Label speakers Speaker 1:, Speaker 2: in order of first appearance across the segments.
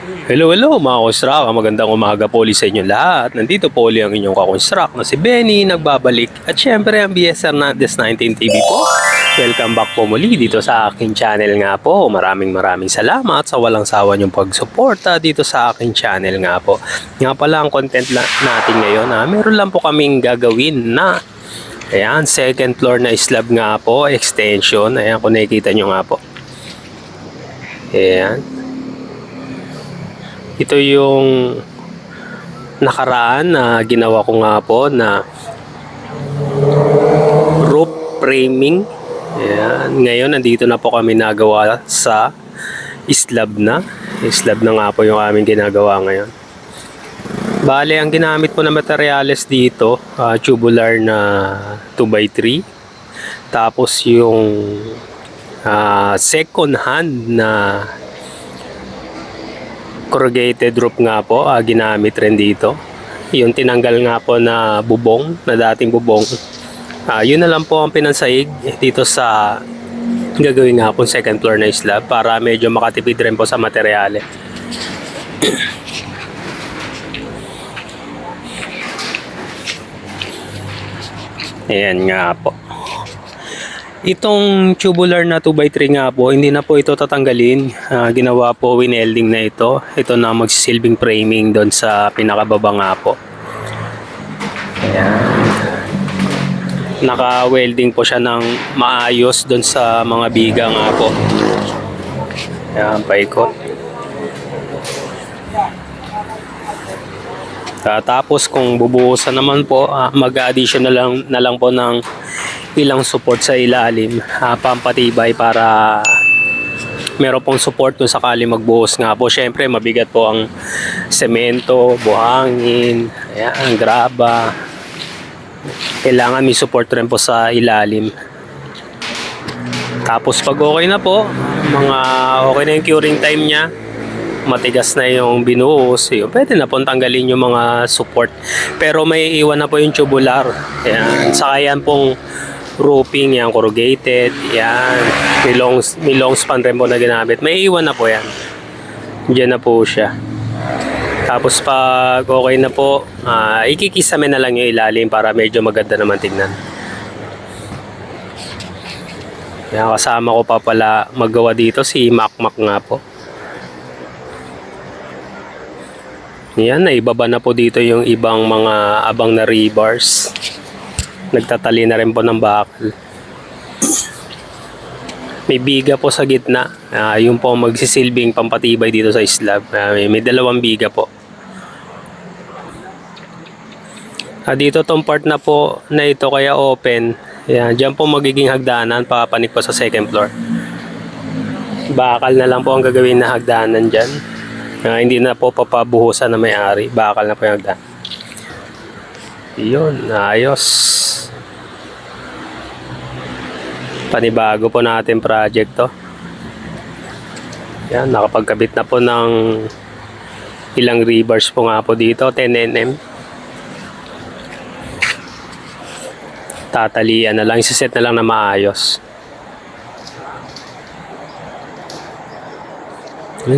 Speaker 1: Hello mga konstrak, magandang umaga po ulit sa inyo lahat. Nandito po ulit ang inyong kakonstrak na si Benny, nagbabalik. At syempre ang BS Hernandez 19 TV po. Welcome back po muli dito sa aking channel nga po. Maraming salamat sa walang sawa niyong pagsuporta dito sa aking channel nga po. Nga pala ang content natin ngayon, meron lang po kaming gagawin na ayan, second floor na slab nga po, extension. Ayan, kung nakikita nyo nga po. Ayan. Ito yung nakaraan na ginawa ko nga po na roof framing. Ayan. Ngayon, nandito na po kami nagawa sa slab na. Slab na nga po yung aming ginagawa ngayon. Bale, ang ginamit po na materyales dito, tubular na 2x3. Tapos yung second hand na corrugated roof nga po, ginamit rin dito. Yung tinanggal nga po na bubong, na dating bubong, yun na lang po ang pinansaig dito sa gagawin nga po second floor na slab para medyo makatipid rin po sa materyale. Ayan nga po. Itong tubular na 2x3 nga po, hindi na po ito tatanggalin. Ginawa po winelding na ito. Ito na magsisilbing framing doon sa pinakababa nga po. Ayan. Naka-welding po siya ng maayos doon sa mga biga nga po. Ayan, paikot. Tapos kung bubuhusan naman po, mag-addition na lang po ng ilang support sa ilalim, pampatibay para meron pong support kung sakali magbuhos nga po. Syempre mabigat po ang semento, buhangin, ayan, graba. Kailangan may support rin po sa ilalim. Tapos pag okay na po, okay na yung curing time nya, matigas na yung binuhos, pwede na pong tanggalin yung mga support. Pero may iwan na po yung tubular. Ayan, saka yan pong roofing, yan corrugated, yan may long span rin po na ginamit, may iwan na po yan, dyan na po siya. Tapos pag okay na po, ikikisame na lang yung ilalim para medyo maganda naman tingnan. Yan, kasama ko pa pala maggawa dito si Makmak nga po. Yan, naibaba na po dito yung ibang mga abang na rebars. Nagtatali na rin po ng bakal. May biga po sa gitna. Yung po magsisilbing pampatibay dito sa slab. May dalawang biga po. Dito tong part na po na ito kaya open. Yan, dyan po magiging hagdanan papanik po sa second floor. Bakal na lang po ang gagawin na hagdanan dyan. Hindi na po papabuhusan na may-ari. Bakal na po yung hagdanan. Yun, ayos. Panibago po natin project to. Yan, nakapagkabit na po ng ilang rebars po nga po dito, 10 mm. Tatalian na lang, isiset na lang na maayos.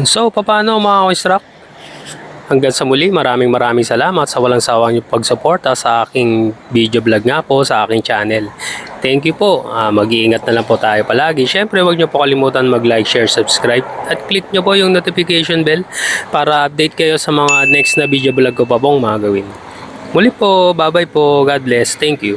Speaker 1: So, paano mga konstrak? Hanggang sa muli, maraming salamat sa walang sawang yung pagsuporta sa aking video vlog nga po sa aking channel. Thank you po. Mag-iingat na lang po tayo palagi. Syempre, huwag nyo po kalimutan mag-like, share, subscribe at click nyo po yung notification bell para update kayo sa mga next na video vlog ko pa pong mga gawin. Muli po, bye-bye po. God bless. Thank you.